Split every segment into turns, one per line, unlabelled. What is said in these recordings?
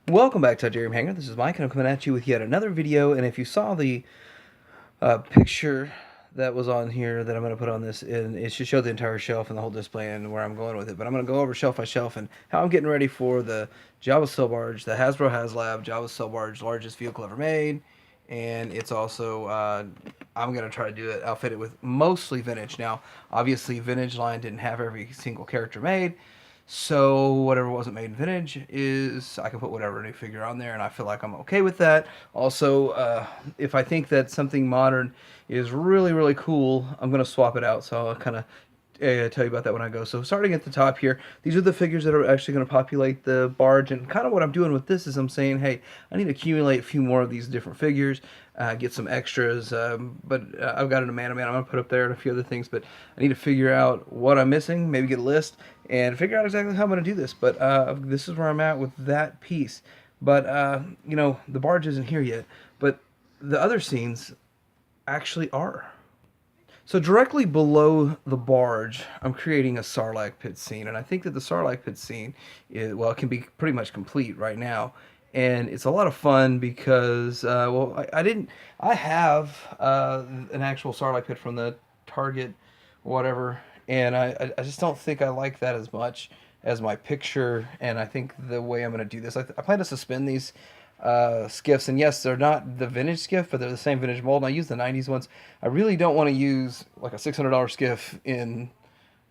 Welcome back to DIorama Hangar. This is Mike, and I'm coming at you with yet another video. And if you saw the picture that was on here that I'm going to put on this, and it should show the entire shelf and the whole display and where I'm going with it. But I'm going to go over shelf by shelf and how I'm getting ready for the Jabba Sailbarge, the Hasbro Haslab Jabba Sailbarge, largest vehicle ever made. And it's also, I'm going to try to do it, outfit it with mostly vintage. Now, obviously, vintage line didn't have every single character made. So whatever wasn't made in vintage is I can put whatever new figure on there, and I feel like I'm okay with that. Also, if I think that something modern is really really cool, I'm gonna swap it out. So I'll kind of tell you about that when I go. So starting at the top here, these are the figures that are actually going to populate the barge, and kind of what I'm doing with this is I'm saying, hey, I need to accumulate a few more of these different figures, get some extras, but I've got an man I'm going to put up there and a few other things, but I need to figure out what I'm missing, maybe get a list, and figure out exactly how I'm going to do this, but this is where I'm at with that piece. But, you know, the barge isn't here yet, but the other scenes actually are. So directly below the barge, I'm creating a Sarlacc Pit scene, and I think that the Sarlacc Pit scene, well, it can be pretty much complete right now, and it's a lot of fun because, I have an actual Sarlacc Pit from the Target, whatever, and I just don't think I like that as much as my picture, and I think the way I'm going to do this, I plan to suspend these skiffs, and yes, they're not the vintage skiff, but they're the same vintage mold, and I use the 90s ones. I really don't want to use like a $600 skiff in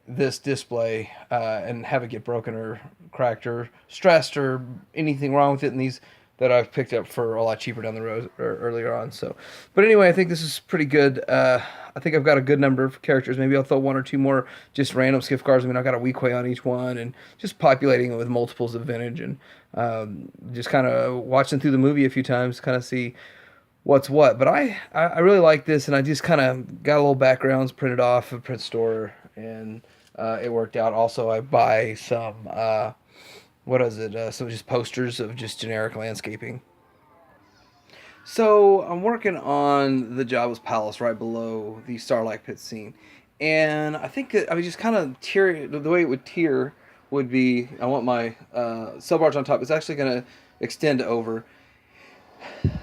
this display and have it get broken or cracked or stressed or anything wrong with it in these that I've picked up for a lot cheaper down the road or earlier on. So, but anyway, I think this is pretty good. I think I've got a good number of characters. Maybe I'll throw one or two more just random skiff cars. I mean, I've got a Weequay on each one, and just populating it with multiples of vintage, and just kind of watching through the movie a few times, kind of see what's what. But I really like this, and I just kind of got a little backgrounds printed off of print store, and it worked out. Also, I buy some what is it? Some just posters of just generic landscaping. So I'm working on the Jabba's palace right below the Sarlacc Pit scene, and I think that I mean just kind of tier the way it would tier would be I want my cell barge on top. It's actually going to extend over.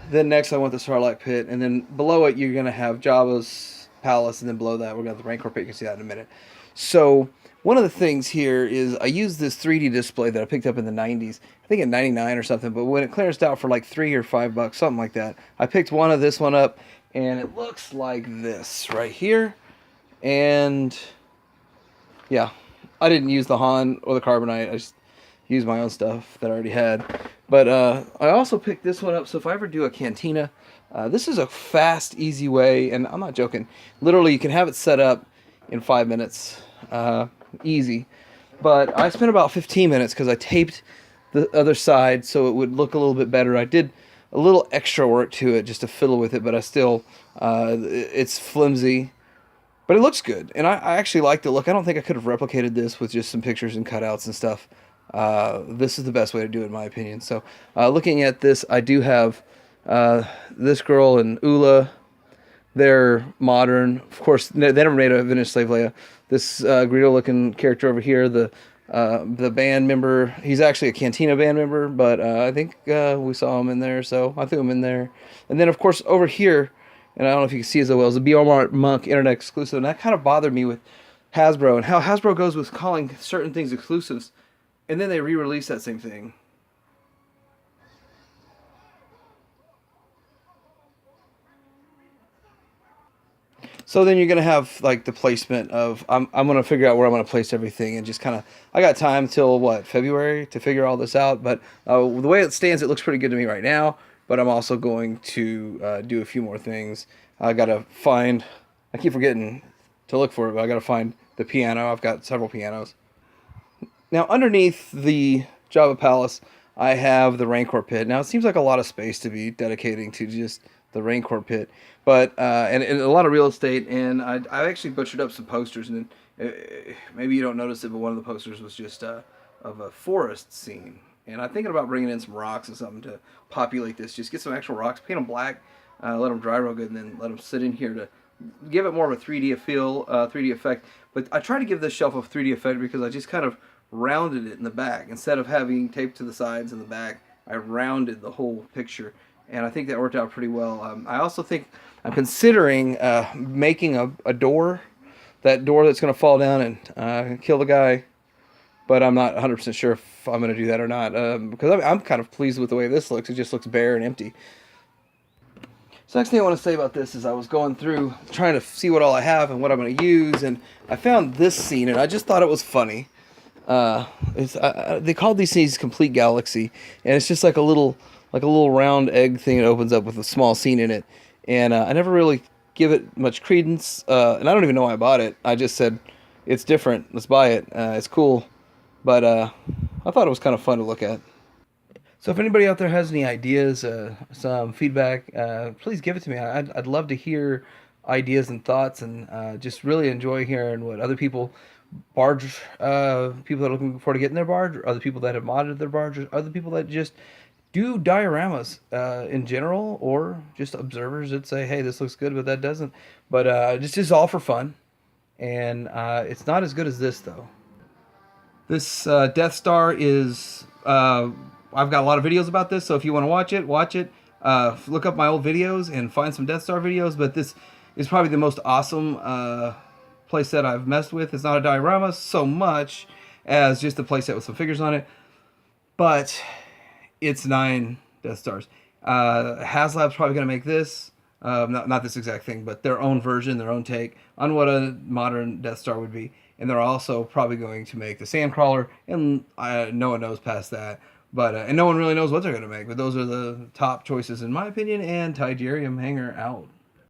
Then next I want the Sarlacc Pit, and then below it you're going to have Jabba's palace, and then below that we're going to have the Rancor Pit. You can see that in a minute. So one of the things here is I use this 3D display that I picked up in the 90s, I think at 99 or something, but when it clears out for like $3 or $5, something like that, I picked one of this one up, and it looks like this right here. And yeah, I didn't use the Han or the Carbonite, I just used my own stuff that I already had. But I also picked this one up, so if I ever do a cantina, this is a fast, easy way, and I'm not joking, literally you can have it set up in 5 minutes, easy. But I spent about 15 minutes because I taped the other side so it would look a little bit better. I did a little extra work to it just to fiddle with it, but I still, it's flimsy, but it looks good. And I actually like the look. I don't think I could have replicated this with just some pictures and cutouts and stuff. This is the best way to do it in my opinion. So looking at this, I do have this girl and Ula. They're modern. Of course, they never made a vintage Slave Leia. This Greedo-looking character over here, the band member, he's actually a Cantina band member, but I think we saw him in there, so I threw him in there. And then, of course, over here, and I don't know if you can see as well, is a BR Monk Internet exclusive, and that kind of bothered me with Hasbro, and how Hasbro goes with calling certain things exclusives, and then they re-release that same thing. So then you're gonna have like the placement of I'm gonna figure out where I'm gonna place everything, and just kind of I got time till what, February, to figure all this out. But the way it stands, it looks pretty good to me right now. But I'm also going to do a few more things. I gotta find. I keep forgetting to look for it, but I gotta find the piano. I've got several pianos. Now underneath the Java Palace, I have the Rancor Pit. Now it seems like a lot of space to be dedicating to just the Rancor Pit, but and a lot of real estate. And I actually butchered up some posters, and maybe you don't notice it, but one of the posters was just of a forest scene. And I'm thinking about bringing in some rocks and something to populate this. Just get some actual rocks, paint them black, let them dry real good, and then let them sit in here to give it more of a 3D feel, 3D effect. But I try to give this shelf a 3D effect because I just kind of rounded it in the back. Instead of having tape to the sides and the back, I rounded the whole picture, and I think that worked out pretty well. I also think I'm considering making a door, that door that's going to fall down and kill the guy, but I'm not 100% sure if I'm going to do that or not, because I'm kind of pleased with the way this looks. It just looks bare and empty. So next thing I want to say about this is I was going through trying to see what all I have and what I'm going to use, and I found this scene, and I just thought it was funny. They called these scenes Complete Galaxy, and it's just like a little round egg thing that opens up with a small scene in it. And I never really give it much credence, and I don't even know why I bought it. I just said, it's different, let's buy it, it's cool. But I thought it was kind of fun to look at. So if anybody out there has any ideas, some feedback, please give it to me. I'd love to hear ideas and thoughts, and just really enjoy hearing what other people, people that are looking forward to getting their barge, or other people that have modded their barge, or other people that just do dioramas in general, or just observers that say, hey, this looks good, but that doesn't. But it's just all for fun, and it's not as good as this, though. This Death Star is... I've got a lot of videos about this, so if you want to watch it, watch it. Look up my old videos and find some Death Star videos, but this is probably the most awesome playset I've messed with. It's not a diorama so much as just a playset with some figures on it, but it's 9 Death Stars. Haslab's probably going to make this, not this exact thing, but their own version, their own take on what a modern Death Star would be. And they're also probably going to make the Sandcrawler, and no one knows past that. But and no one really knows what they're going to make. But those are the top choices in my opinion. And DIorama Hanger out.